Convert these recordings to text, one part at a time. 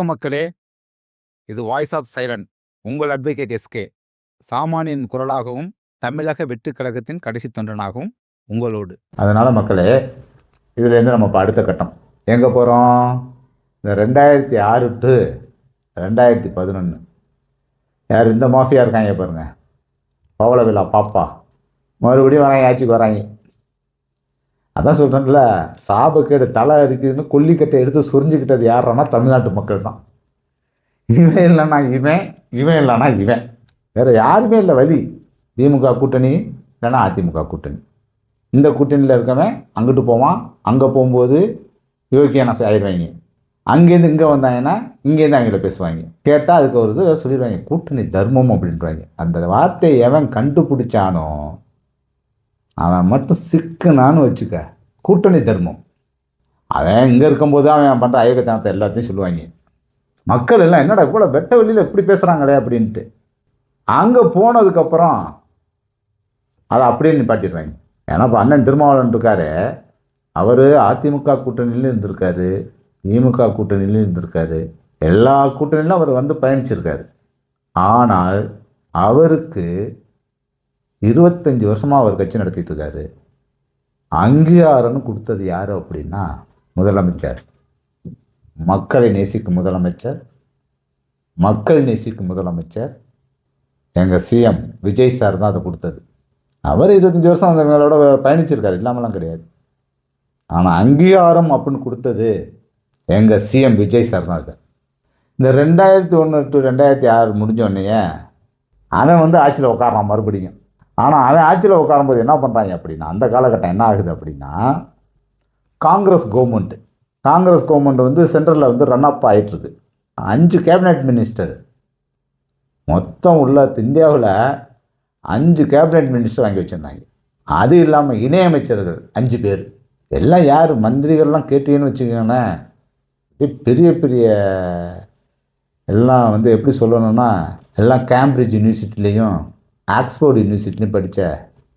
வணக்கம் மக்களே, இது வாய்ஸ் ஆஃப் சைலண்ட். உங்கள் அட்வொகேட் எஸ்கே. சாமானியின் குரலாகவும் தமிழக வெற்றிக் கழகத்தின் கடைசி தொண்டனாகவும் உங்களோடு. அதனால் மக்களே, இதுலேருந்து நம்ம இப்போ அடுத்த கட்டம் எங்கே போகிறோம்? இந்த 2006 டு 2011 யார் இந்த மாஃபியா இருக்காங்க பாருங்க, பவள விழா பாப்பா மறுபடியும் வராங்க, ஆட்சிக்கு வராங்க. அதான் சொல்கிறேன்ல, சாபக்கேடு தலை இருக்குதுன்னு கொல்லிக்கட்டை எடுத்து சுரிஞ்சுக்கிட்டது யாருன்னா தமிழ்நாட்டு மக்கள் தான். இவன் இல்லைன்னா இவன், இவன் இல்லைன்னா இவன், வேறு யாருமே இல்லை வழி. திமுக கூட்டணி இல்லைன்னா அதிமுக கூட்டணி. இந்த கூட்டணியில் இருக்கவன் அங்கிட்டு போவான், அங்கே போகும்போது யோக்கியான ஆயிடுவாங்க. அங்கேருந்து இங்கே வந்தாங்கன்னா இங்கேருந்து அவங்கள பேசுவாங்க. கேட்டால் அதுக்கு ஒரு இது சொல்லிடுவாங்க, கூட்டணி தர்மம் அப்படின்றாங்க. அந்த வார்த்தையை எவன் கண்டுபிடிச்சானோ அவன் மட்டும் சிக்குனான்னு வச்சுக்க. கூட்டணி தர்மம் அவன் இங்கே இருக்கும்போது அவன் பண்ணுற அயோக்கியத்தனத்தை எல்லாத்தையும் சொல்லுவாங்க. மக்கள் எல்லாம் என்னடா இவ்வளோ வெட்ட வெளியில் எப்படி பேசுகிறாங்களே அப்படின்ட்டு. அங்கே போனதுக்கப்புறம் அதை அப்படியே நிப்பாட்டிடுவாங்க. ஏன்னா இப்போ அண்ணன் திருமாவளவன் இருக்காரு, அவர் அதிமுக கூட்டணியிலும் இருந்திருக்காரு, திமுக கூட்டணியிலும் இருந்திருக்காரு, எல்லா கூட்டணியிலும் அவர் வந்து பயணிச்சிருக்காரு. ஆனால் அவருக்கு 25 வருஷமாக அவர் கட்சி நடத்திட்டு இருக்காரு. அங்கீகாரம்னு கொடுத்தது யார் அப்படின்னா முதலமைச்சர். மக்களை நேசிக்கும் முதலமைச்சர், மக்கள் நேசிக்கும் முதலமைச்சர் எங்கள் சிஎம் விஜய் சார் தான் அதை கொடுத்தது. அவர் 25 வருஷம் அந்த மேலோட பயணிச்சிருக்காரு, இல்லாமலாம் கிடையாது. ஆனால் அங்கீகாரம் அப்படின்னு கொடுத்தது எங்கள் சிஎம் விஜய் சார் தான். அது இந்த 2001 டு 2006 முடிஞ்சோடனே அவன் வந்து ஆட்சியில் உட்காரான் மறுபடியும். ஆனால் அவன் ஆட்சியில் உட்காரும்போது என்ன பண்ணுறாங்க அப்படின்னா, அந்த காலகட்டம் என்ன ஆகுது அப்படின்னா, காங்கிரஸ் கவர்மெண்ட் வந்து சென்ட்ரலில் வந்து ரன் அப் ஆகிட்டுருக்கு. 5 கேபினெட் மினிஸ்டர் மொத்தம் உள்ள இந்தியாவில் 5 கேபினெட் மினிஸ்டர் வாங்கி வச்சுருந்தாங்க. அது இல்லாமல் இணையமைச்சர்கள் 5 பேர். எல்லாம் யார்? மந்திரிகள்லாம் கேட்டீங்கன்னு வச்சுக்கோங்களேன், பெரிய பெரிய எல்லாம் வந்து எப்படி சொல்லணும்னா, எல்லாம் கேம்பிரிட்ஜ் யூனிவர்சிட்டிலையும் ஆக்ஸ்போர்ட் யூனிவர்சிட்டிலையும் படித்த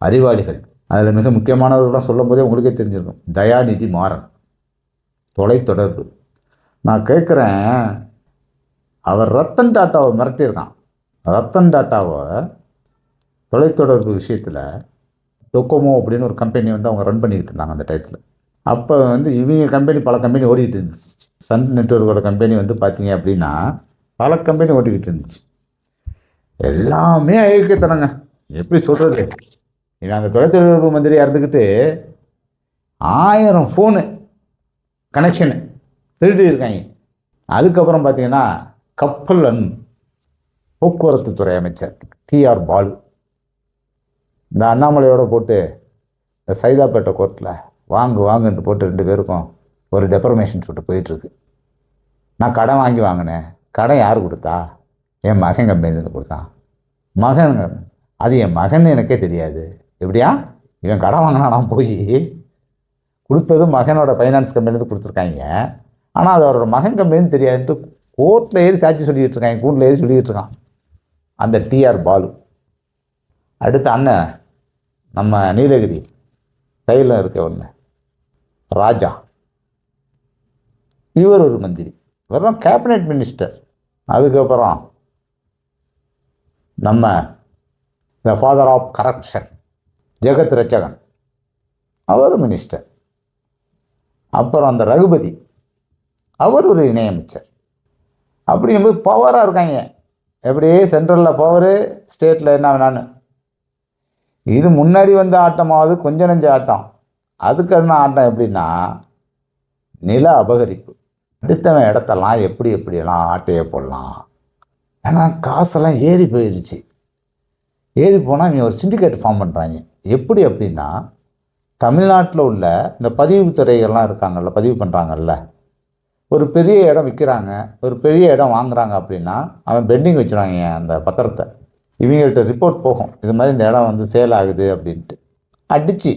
அறிவாளிகள். அதில் மிக முக்கியமானவர்கள்லாம் சொல்லும் போதே உங்களுக்கே தெரிஞ்சிருக்கும். தயாநிதி மாறன், தொலைத்தொடர்பு. நான் கேட்குறேன், அவர் ரத்தன் டாட்டாவை மிரட்டியிருக்கான். ரத்தன் டாட்டாவை தொலைத்தொடர்பு விஷயத்தில் டொக்கோமோ அப்படின்னு ஒரு கம்பெனி வந்து அவங்க ரன் பண்ணிக்கிட்டு இருந்தாங்க அந்த டயத்தில். அப்போ வந்து இவங்க கம்பெனி பல கம்பெனி ஓடிக்கிட்டு இருந்துச்சு. சன் நெட்வொர்க்கோட கம்பெனி வந்து பார்த்தீங்க அப்படின்னா பல கம்பெனி ஓட்டிக்கிட்டு இருந்துச்சு. எல்லாமே அயோக்கியத்தனங்க. எப்படி சொல்கிறது, இவன் அந்த தொலைத்தொடர்பு மந்திரியாக இருந்துக்கிட்டு 1000 ஃபோனு கனெக்ஷனு திருடி இருக்காங்க. அதுக்கப்புறம் பார்த்தீங்கன்னா கப்பல் போக்குவரத்து துறை அமைச்சர் டிஆர் பாலு இந்த அண்ணாமலையோடு போட்டு இந்த சைதாப்பேட்டை கோர்ட்டில் வாங்குன்ட்டு போட்டு 2 பேருக்கும் ஒரு டெஃபர்மேஷன் சொல்லிட்டு போயிட்டுருக்கு. நான் கடன் வாங்கி வாங்கினேன். கடன் யார் கொடுத்தா? என் மகன் கம்பெனிலேருந்து கொடுத்தான். மகன், அது என் மகன் எனக்கே தெரியாது. எப்படியா இவன் கடன் வாங்கினா போய் கொடுத்தது மகனோட ஃபைனான்ஸ் கம்பெனிலேருந்து கொடுத்துருக்காங்க. ஆனால் அது அவரோட மகன் கம்பெனின்னு தெரியாதுன்ட்டு கோர்ட்டில் ஏறி சாட்சி சொல்லிக்கிட்டு இருக்காங்க, கூண்டில் ஏறி சொல்லிக்கிட்டு இருக்கான் அந்த டிஆர் பாலு. அடுத்த அண்ணன் நம்ம நீலகிரி கையில் இருக்க ஒன்று ராஜா, இவர் ஒரு மந்திரி, இவர் தான் கேபினெட் மினிஸ்டர். அதுக்கப்புறம் நம்ம the father of corruption Jagath Ratchagan, our minister. அப்புறம் அந்த ரகுபதி, அவர் ஒரு இணையமைச்சர். அப்படிங்கும்போது பவராக இருக்காங்க. எப்படி சென்ட்ரலில் பவரு, ஸ்டேட்டில் என்ன வேணான்னு. இது முன்னாடி வந்த ஆட்டமாவது கொஞ்சம் நெஞ்ச ஆட்டம். அதுக்கு என்ன ஆட்டம் எப்படின்னா, நில அபகரிப்பு. அடுத்தவன் இடத்தெல்லாம் எப்படியெல்லாம் ஆட்டையை போடலாம். ஏன்னா காசெல்லாம் ஏறி போயிடுச்சு. ஏறி போனால் இவங்க ஒரு சிண்டிகேட் ஃபார்ம் பண்ணுறாங்க. எப்படி அப்படின்னா, தமிழ்நாட்டில் உள்ள இந்த பதிவு துறைகள்லாம் இருக்காங்கல்ல, பதிவு பண்ணுறாங்கல்ல, ஒரு பெரிய இடம் விற்கிறாங்க, ஒரு பெரிய இடம் வாங்குறாங்க அப்படின்னா அவன் பெண்டிங் வச்சுருவாங்க அந்த பத்திரத்தை. இவங்கள்ட்ட ரிப்போர்ட் போகும், இது மாதிரி இந்த இடம் வந்து சேல் ஆகுது அப்படின்ட்டு. அடித்து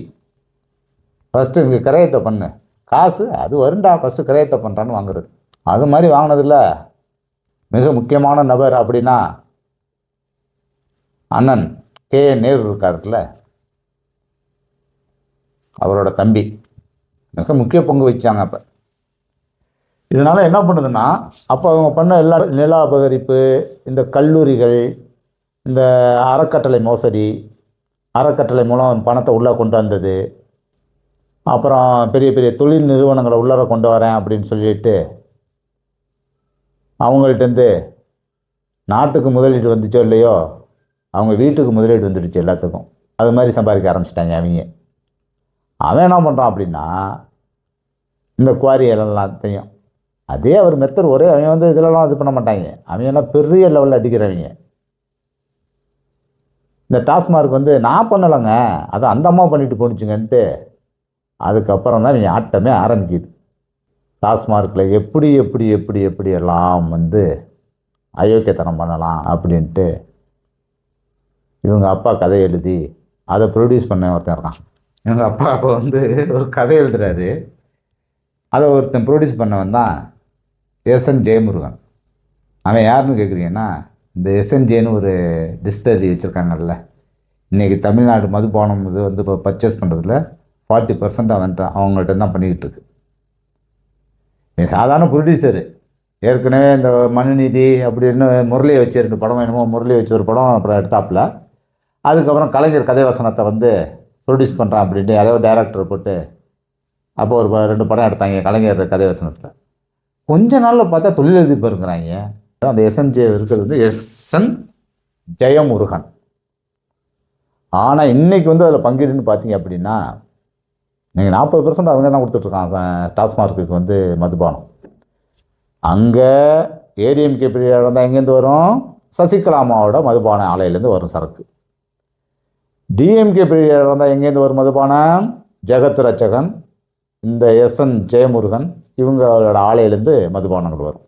ஃபஸ்ட்டு இவங்க கிரயத்தை பண்ணு, காசு அது வருண்டா, ஃபஸ்ட்டு கிரயத்தை பண்ணுறான்னு வாங்குறது. அது மாதிரி வாங்கினதில்ல மிக முக்கியமான நபர் அப்படின்னா அண்ணன் கே.என். நேரு இருக்காருல்ல, அவரோட தம்பி மிக முக்கிய பங்கு வச்சாங்க. அப்போ இதனால் என்ன பண்ணுதுன்னா, அப்போ அவங்க பண்ண எல்லா நில அபகரிப்பு, இந்த கல்லூரிகள், இந்த அறக்கட்டளை மோசடி, அறக்கட்டளை மூலம் பணத்தை உள்ளே கொண்டு வந்தது, அப்புறம் பெரிய பெரிய தொழில் நிறுவனங்களை உள்ளார கொண்டு வரேன் அப்படின்னு சொல்லிட்டு அவங்கள்ட்டேருந்து நாட்டுக்கு முதலீடு வந்துச்சோ இல்லையோ, அவங்க வீட்டுக்கு முதலீடு வந்துடுச்சு எல்லாத்துக்கும். அது மாதிரி சம்பாதிக்க ஆரம்பிச்சிட்டாங்க அவங்க. அவன் என்ன பண்ணுறான் அப்படின்னா, இந்த குவாரி எல்லாத்தையும் அதே அவர் மெத்தட் ஒரே. அவன் வந்து இதிலலாம் இது பண்ண மாட்டாங்க. அவங்க எல்லாம் பெரிய லெவலில் அடிக்கிறவங்க. இந்த டாஸ்மார்க் வந்து நான் பண்ணலைங்க, அதை அந்த அம்மா பண்ணிட்டு போணுச்சுங்கன்ட்டு அதுக்கப்புறம் தான் நீங்கள் ஆட்டமே ஆரம்பிக்குது. டாஸ்மார்க்கில் எப்படி எப்படி எப்படி எப்படி எல்லாம் வந்து அயோக்கியத்தனம் பண்ணலாம் அப்படின்ட்டு இவங்க அப்பா கதை எழுதி அதை ப்ரொடியூஸ் பண்ண ஒருத்தன் இருக்கான். இவங்க அப்பா அப்போ வந்து ஒரு கதை எழுதுறாரு. அதை ஒருத்தன் ப்ரொடியூஸ் பண்ணவன் தான் எஸ்என் ஜெயமுருகன். அவன் யாருன்னு கேட்குறீங்கன்னா, இந்த எஸ்என்ஜேன்னு ஒரு டிஸ்டரி வச்சுருக்காங்கல்ல, இன்றைக்கி தமிழ்நாடு மதுபானம் இது வந்து இப்போ பர்ச்சேஸ் பண்ணுறதுல 40% அவங்கள்ட்ட தான் பண்ணிக்கிட்டு இருக்கு. சாதாரண ப்ரொடியூசரு. ஏற்கனவே இந்த மனுநீதி அப்படின்னு முரளியை வச்சு 2 படம் என்னமோ முரளியை வச்சு ஒரு படம் அப்புறம் எடுத்தாப்புல. அதுக்கப்புறம் கலைஞர் கதை வசனத்தை வந்து ப்ரொடியூஸ் பண்ணுறான் அப்படின்ட்டு யாரோ டைரக்டர் போட்டு அப்போ ஒரு 2 படம் எடுத்தாங்க கலைஞர் கதை வசனத்தில். கொஞ்ச நாளில் பார்த்தா தொழிலதிபர் இருக்கிறாங்க. அந்த எஸ்என்ஜே இருக்கிறது வந்து எஸ்என் ஜெயமுருகன். ஆனால் இன்றைக்கி வந்து அதில் பங்கீடுன்னு பார்த்தீங்க அப்படின்னா, நீங்கள் 40% அவங்க தான் கொடுத்துட்ருக்காங்க டாஸ்மார்க்குக்கு வந்து மதுபானம். அங்கே ஏடிஎம்கே பீரியட் வந்தால் எங்கேருந்து வரும்? சசிகலாமாவோட மதுபான ஆலையிலேருந்து வரும் சரக்கு. டிஎம்கே பீரியட் வந்தால் எங்கேருந்து வரும் மதுபானம்? ஜெகத் ரட்சகன், இந்த எஸ்என் ஜெயமுருகன் இவங்களோட ஆலையிலேருந்து மதுபானங்கள் வரும்.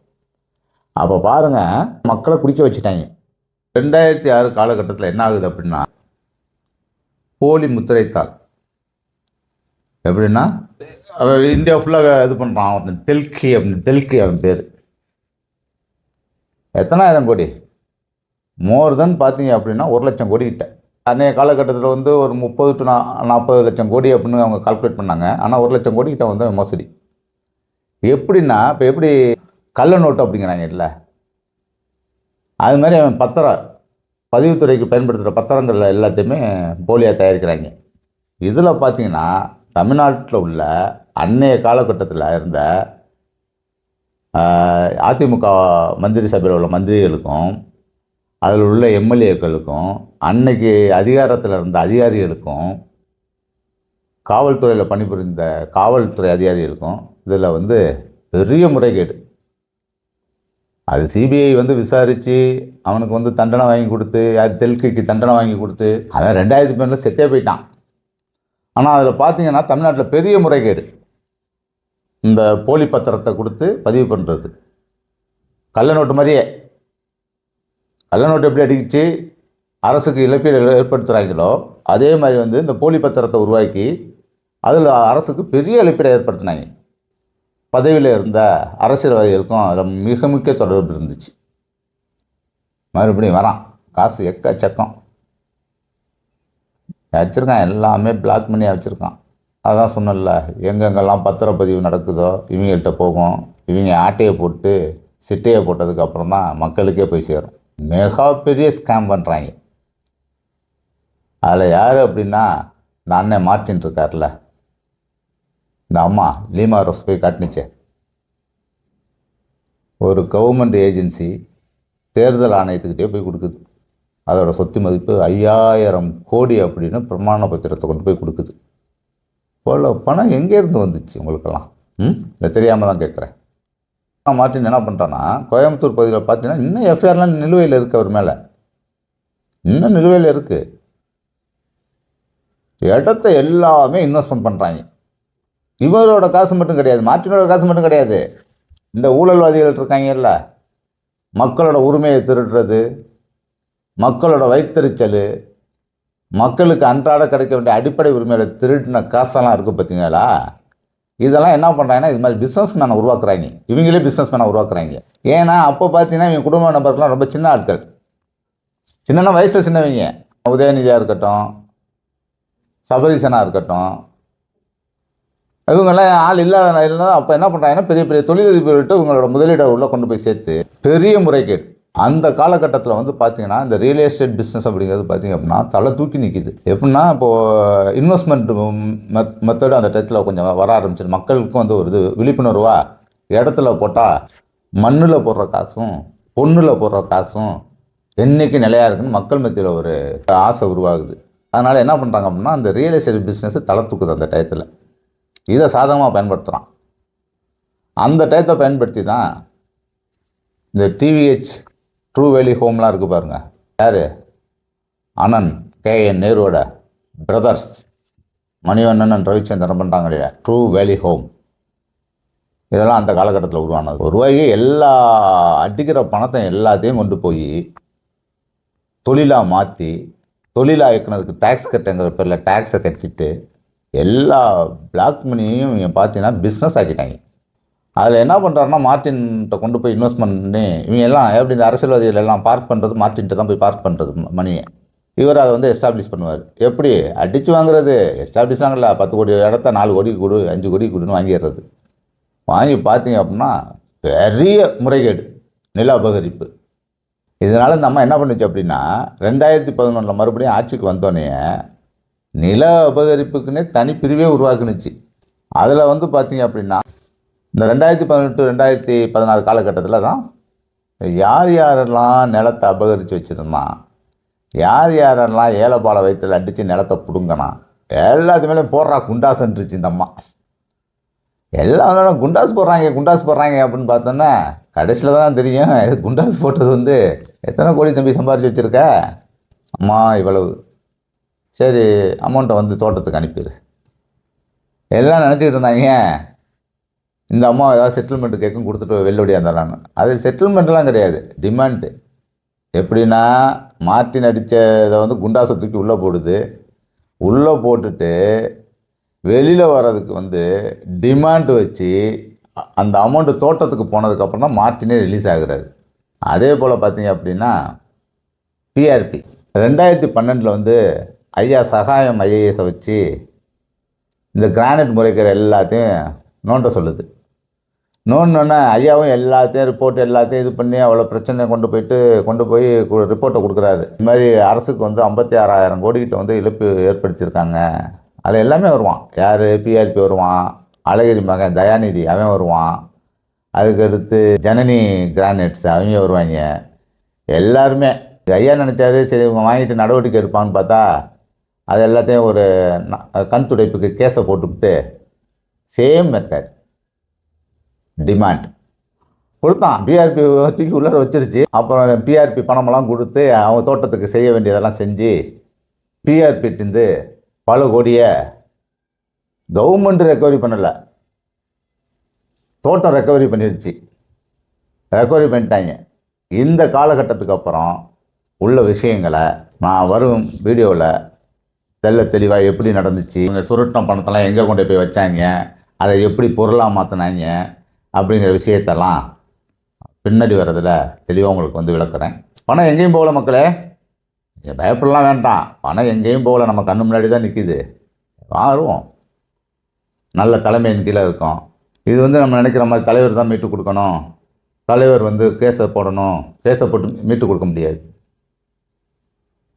அப்போ பாருங்கள், மக்களை குடிக்க வச்சுட்டாங்க. 2006 காலகட்டத்தில் என்ன ஆகுது அப்படின்னா, போலி முத்திரைத்தாள் எப்படின்னா, இந்தியா ஃபுல்லாக இது பண்ணுறான் அவன் டெல்கி அப்படின்னு. டெல்கி அவன் பேர். எத்தனாயிரம் கோடி? மோர் தென் பார்த்தீங்க அப்படின்னா 1 லட்சம் கோடி கிட்ட. அன்றைய காலகட்டத்தில் வந்து ஒரு 30 to 40 லட்சம் கோடி அப்படின்னு அவங்க கால்குலேட் பண்ணாங்க. ஆனால் 1 லட்சம் கோடி கிட்ட வந்து மோசடி. எப்படின்னா, இப்போ எப்படி கள்ள நோட்டு அப்படிங்கிறாங்க இல்லை, அது மாதிரி அவன் பதிவுத்துறைக்கு பயன்படுத்துகிற பத்திரங்கள் எல்லாத்தையுமே போலியாக தயாரிக்கிறாங்க. இதில் பார்த்தீங்கன்னா தமிழ்நாட்டில் உள்ள அன்னைய காலகட்டத்தில் இருந்த அதிமுக மந்திரி சபையில் உள்ள மந்திரிகளுக்கும் அதில் உள்ள எம்எல்ஏக்களுக்கும் அன்னைக்கு அதிகாரத்தில் இருந்த அதிகாரிகளுக்கும் காவல்துறையில் பணிபுரிந்த காவல்துறை அதிகாரிகளுக்கும் இதில் வந்து பெரிய முறைகேடு. அது சிபிஐ வந்து விசாரித்து அவனுக்கு வந்து தண்டனை வாங்கி கொடுத்து, யார் டெல்கிக்கு தண்டனை வாங்கி கொடுத்து அவன் 2000 செத்தே போயிட்டான். ஆனால் அதில் பார்த்தீங்கன்னா தமிழ்நாட்டில் பெரிய முறைகேடு. இந்த போலி பத்திரத்தை கொடுத்து பதிவு பண்ணுறது, கள்ள நோட்டு மாதிரியே. கள்ள நோட்டு எப்படி அடிச்சு அரசுக்கு இழப்பீடு ஏற்படுத்துகிறாங்களோ அதே மாதிரி வந்து இந்த போலி பத்திரத்தை உருவாக்கி அதில் அரசுக்கு பெரிய இழப்பீடை ஏற்படுத்தினாங்க. பதவியில் இருந்த அரசியல்வாதிகளுக்கும் அதில் மிக முக்கிய தொடர்பு இருந்துச்சு. மறுபடியும் வரான், காசு எக்கச்சக்கம் வச்சுருக்கான், எல்லாமே பிளாக் பண்ணி வச்சுருக்கான். அதான் சொன்னல, எங்கெங்கெல்லாம் பத்திரப்பதிவு நடக்குதோ இவங்கள்ட்ட போகும். இவங்க ஆட்டையை போட்டு சிட்டையை போட்டதுக்கப்புறம் தான் மக்களுக்கே போய் சேரும். மிக பெரிய ஸ்கேம் பண்ணுறாங்க. அதில் யார் அப்படின்னா, இந்த அண்ணன் மார்ட்டின் இருக்கார்ல, இந்த அம்மா லீமா ரோஸ் போய் காட்டுனுச்சே, ஒரு கவர்மெண்ட் ஏஜென்சி தேர்தல் ஆணையத்துக்கிட்டே போய் கொடுக்குது. அதோட சொத்து மதிப்பு 5000 கோடி அப்படின்னு பிரமாண பத்திரத்தை கொண்டு போய் கொடுக்குது. இவ்வளோ பணம் எங்கேருந்து வந்துச்சு உங்களுக்கெல்லாம்? இதை தெரியாமல் தான் கேட்குறேன். மார்ட்டின் என்ன பண்ணுறான்னா, கோயம்புத்தூர் பகுதியில் பார்த்தீங்கன்னா இன்னும் எஃப்ஐஆர்லாம் நிலுவையில் இருக்குது. அவர் மேலே இன்னும் நிலுவையில் இருக்குது. இடத்த எல்லாமே இன்வெஸ்ட்மெண்ட் பண்ணுறாங்க. இவரோட காசு மட்டும் கிடையாது, மார்ட்டினோட காசு மட்டும் கிடையாது. இந்த ஊழல்வாதிகள் இருக்காங்கல்ல, மக்களோட உரிமையை திருடுறது, மக்களோட வைத்தறிச்சல், மக்களுக்கு அன்றாட கிடைக்க வேண்டிய அடிப்படை உரிமைகளை திருடின காசெல்லாம் இருக்குது பார்த்தீங்களா? இதெல்லாம் என்ன பண்ணுறாங்கன்னா, இது மாதிரி பிஸ்னஸ் மேனை உருவாக்குறாங்க. இவங்களே பிஸ்னஸ் மேனை உருவாக்குறாங்க. ஏன்னா அப்போ பார்த்தீங்கன்னா இவங்க குடும்ப நபர்கள்லாம் ரொம்ப சின்ன ஆட்கள். சின்னன்னா வயசில் சின்னவங்க. உதயநிதியாக இருக்கட்டும், சபரீசனாக இருக்கட்டும், இவங்கெல்லாம் ஆள் இல்லாத அப்போ என்ன பண்ணுறாங்கன்னா பெரிய பெரிய தொழிலதிபர்கள்ட்ட இவங்களோட முதலீடை உள்ளே கொண்டு போய் சேர்த்து பெரிய முறைகேடு. அந்த காலகட்டத்தில் வந்து பார்த்தீங்கன்னா இந்த ரியல் எஸ்டேட் பிஸ்னஸ் அப்படிங்கிறது பார்த்தீங்க அப்படின்னா தலை தூக்கி நிற்கிது. எப்படின்னா இப்போது இன்வெஸ்ட்மெண்ட் மெத்தடு அந்த டயத்தில் கொஞ்சம் வர ஆரம்பிச்சிது. மக்களுக்கும் வந்து ஒரு இது விழிப்புணர்வா இடத்துல போட்டால் மண்ணில் போடுற காசும் பொண்ணில் போடுற காசும் என்றைக்கு நிலையாக இருக்குன்னு மக்கள் மத்தியில் ஒரு ஆசை உருவாகுது. அதனால் என்ன பண்ணுறாங்க அப்படின்னா அந்த ரியல் எஸ்டேட் பிஸ்னஸை தலை தூக்குது அந்த டயத்தில். இதை சாதகமாக பயன்படுத்துகிறான். அந்த டயத்தை பயன்படுத்தி தான் இந்த டிவிஹெச் ட்ரூ வேலி ஹோம்லாம் இருக்குது பாருங்கள். யார்? அனந்த் KN நேருவோட பிரதர்ஸ் மணிவண்ணன் ரவிச்சந்திரன் பண்ணுறாங்க இல்லையா ட்ரூ வேலி ஹோம். இதெல்லாம் அந்த காலகட்டத்தில் உருவானது. உருவாகி எல்லா அடிக்கிற பணத்தை எல்லாத்தையும் கொண்டு போய் தொழிலாக மாற்றி தொழிலாக இயக்குனதுக்கு டேக்ஸ் கட்டுங்கிற பேரில் டேக்ஸை கட்டிட்டு எல்லா பிளாக் மணியையும் இவங்க பார்த்தீங்கன்னா பிஸ்னஸ் ஆக்கிட்டாங்க. அதில் என்ன பண்ணுறாருன்னா மார்ட்டின்கிட்ட கொண்டு போய் இன்வெஸ்ட்மெண்ட் பண்ணி இவங்க எல்லாம் எப்படி இந்த அரசியல்வாதிகள் எல்லாம் பார்க் பண்ணுறது மார்ட்டின்கிட்ட தான் போய் பார்க் பண்ணுறது மணியை. இவர் அதை வந்து எஸ்டாப்ளிஷ் பண்ணுவார். எப்படி அடித்து வாங்குறது? எஸ்டாப்ளிஷ் வாங்கல 10 கோடி இடத்த 4 கோடி கொடு 5 கோடி கொடுன்னு வாங்கிடுறது. வாங்கி பார்த்தீங்க அப்படின்னா பெரிய முறைகேடு, நில அபகரிப்பு. இதனால் இந்த அம்மா என்ன பண்ணுச்சு அப்படின்னா 2011 மறுபடியும் ஆட்சிக்கு வந்தோடனே நில அபகரிப்புக்குன்னே தனிப்பிரிவே உருவாக்குனுச்சு. அதில் வந்து பார்த்தீங்க அப்படின்னா இந்த 2018 2016 காலகட்டத்தில் தான் யார் யாரெல்லாம் நிலத்தை அபகரித்து வச்சுருந்தான், யார் யாரெல்லாம் ஏலப்பாலை வயிற்றில் அடித்து நிலத்தை பிடுங்கணும் எல்லாத்துமேலே போடுறா குண்டாசுன்றுச்சு இந்த அம்மா. எல்லாம் குண்டாஸ் போடுறாங்க அப்படின்னு பார்த்தோன்னா கடைசியில் தான் தெரியும் இது குண்டாஸ் போட்டது வந்து எத்தனை கோடி தம்பி சம்பாரித்து வச்சுருக்க அம்மா இவ்வளவு. சரி அமௌண்ட்டை வந்து தோட்டத்துக்கு அனுப்பிடு. எல்லாம் நினச்சிக்கிட்டு இருந்தாங்க இந்த அம்மா ஏதாவது செட்டில்மெண்ட்டு கேட்கும் கொடுத்துட்டு வெள்ளோடியாக இருந்தாலான்னு. அது செட்டில்மெண்ட்லாம் கிடையாது, டிமாண்டு. எப்படின்னா மார்ட்டின் அடித்ததை வந்து குண்டாசை தூக்கி உள்ளே போடுது. உள்ளே போட்டுட்டு வெளியில் வர்றதுக்கு வந்து டிமாண்டு வச்சு அந்த அமௌண்ட்டு தோட்டத்துக்கு போனதுக்கப்புறம் தான் மார்ட்டினே ரிலீஸ் ஆகுறாரு. அதே போல் பார்த்தீங்க அப்படின்னா PRP 2012 வந்து ஐயா சகாயம் IAS வச்சு இந்த கிரானைட் முறைக்கிற எல்லாத்தையும் நோண்ட சொல்லுது. நோண்டோன்னே ஐயாவும் எல்லாத்தையும் ரிப்போர்ட் எல்லாத்தையும் இது பண்ணி அவ்வளோ பிரச்சனை கொண்டு போய் ரிப்போர்ட்டை கொடுக்குறாரு. இது மாதிரி அரசுக்கு வந்து 56,000 கோடிக்கிட்ட வந்து இழப்பு ஏற்படுத்தியிருக்காங்க. அதில் எல்லாமே வருவான். யார்? PRP வருவான், அழகிரி மகன் தயாநிதி அவன் வருவான், அதுக்கடுத்து ஜனனி கிரானைட்ஸ் அவங்க வருவாங்க. எல்லாருமே ஐயா நினச்சாரு சரி இவங்க வாங்கிட்டு நடவடிக்கை எடுப்பான்னு பார்த்தா அது எல்லாத்தையும் ஒரு கண் துடைப்புக்கு கேஸை போட்டுக்கிட்டு சேம் மெத்தட் டிமாண்ட் கொடுத்தான். PRP தூக்கி உள்ளார வச்சிருச்சு. அப்புறம் PRP பணமெல்லாம் கொடுத்து அவங்க தோட்டத்துக்கு செய்ய வேண்டியதெல்லாம் செஞ்சு PRP பல கோடியை கவர்மெண்ட் ரெக்கவரி பண்ணலை, தோட்டம் ரெக்கவரி பண்ணிடுச்சு. ரெக்கவரி பண்ணிட்டாங்க. இந்த காலகட்டத்துக்கு அப்புறம் உள்ள விஷயங்களை நான் வரும் வீடியோவில் தெளிவாக எப்படி நடந்துச்சு, இவங்க சுருட்டம் பணத்தெல்லாம் எங்கே கொண்டு போய் வச்சாங்க, அதை எப்படி பொருளாக மாற்றினாங்க அப்படிங்கிற விஷயத்தெல்லாம் பின்னாடி வர்றதில் தெளிவாக உங்களுக்கு வந்து விளக்குறேன். பணம் எங்கேயும் போகல மக்களே, பயப்படலாம் வேண்டாம். பணம் எங்கேயும் போகல, நம்ம கண்ணு முன்னாடி தான் நிற்கிது. வாருவோம், நல்ல தலைமையின் கீழே இருக்கும். இது வந்து நம்ம நினைக்கிற மாதிரி தலைவர் தான் மீட்டு கொடுக்கணும், தலைவர் வந்து கேஸை போடணும், கேஸை போட்டு மீட்டு கொடுக்க முடியாது.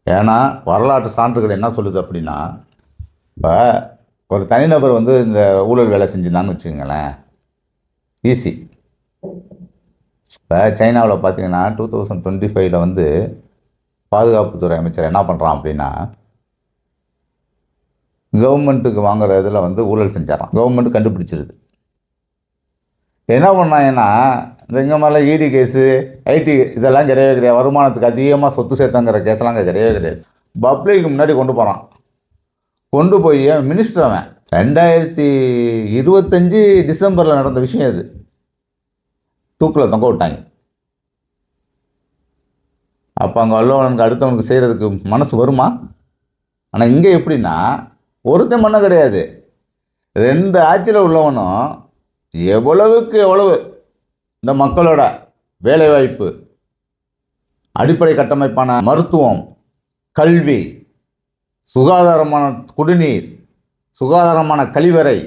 ஏன்னா வரலாற்று சான்றுகள் என்ன சொல்லுது அப்படின்னா இப்போ ஒரு தனிநபர் வந்து இந்த ஊழல் வேலை செஞ்சுருந்தான்னு வச்சுக்கோங்களேன், ஈஸி. இப்போ சைனாவில் பார்த்தீங்கன்னா 2025 வந்து பாதுகாப்புத்துறை அமைச்சர் என்ன பண்ணுறான் அப்படின்னா கவர்மெண்ட்டுக்கு வாங்குற இதில் வந்து ஊழல் செஞ்சாரான். கவர்மெண்ட் கண்டுபிடிச்சிருது. என்ன பண்ணாங்கன்னா இந்த மாதிரிலாம் ED கேஸு IT இதெல்லாம் கிடையாது. வருமானத்துக்கு அதிகமாக சொத்து சேர்த்தங்கிற கேஸெல்லாம் கிடையாது. பப்ளிக்கு முன்னாடி கொண்டு போகிறான். கொண்டு போய் மினிஸ்டர் அவன் 2025 டிசம்பரில் நடந்த விஷயம் இது. தூக்கில் தொங்க விட்டாங்க. அப்போ அங்கே உள்ளவனுக்கு அடுத்தவனுக்கு செய்கிறதுக்கு மனசு வருமா? ஆனால் இங்கே எப்படின்னா ஒருத்தன் பண்ண கிடையாது, 2 ஆட்சியில் உள்ளவனும் எவ்வளவுக்கு எவ்வளவு இந்த மக்களோட வேலைவாய்ப்பு, அடிப்படை கட்டமைப்பான மருத்துவம், கல்வி, சுகாதாரமான குடிநீர், சுகாதாரமான கழிவறை,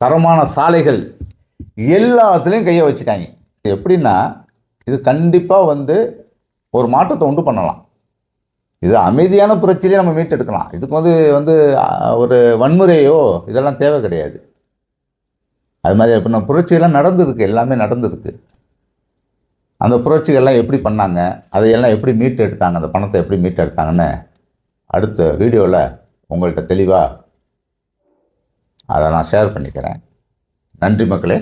தரமான சாலைகள் எல்லாத்துலேயும் கையை வச்சுட்டாங்க. எப்படின்னா இது கண்டிப்பாக வந்து ஒரு மாற்றத்தை உண்டு பண்ணலாம். இது அமைதியான புரட்சியிலே நம்ம மீட்டெடுக்கலாம். இதுக்கு வந்து ஒரு வன்முறையோ இதெல்லாம் தேவை கிடையாது. அது மாதிரி இப்போ நம்ம புரட்சியெல்லாம் நடந்துருக்கு, எல்லாமே நடந்துருக்கு. அந்த புரட்சிகள்லாம் எப்படி பண்ணாங்க, அதையெல்லாம் எப்படி மீட்டு எடுத்தாங்க, அந்த பணத்தை எப்படி மீட்டு எடுத்தாங்கன்னு அடுத்த வீடியோவில் உங்கள்கிட்ட தெளிவாக அதை நான் ஷேர் பண்ணிக்கிறேன். நன்றி மக்களே.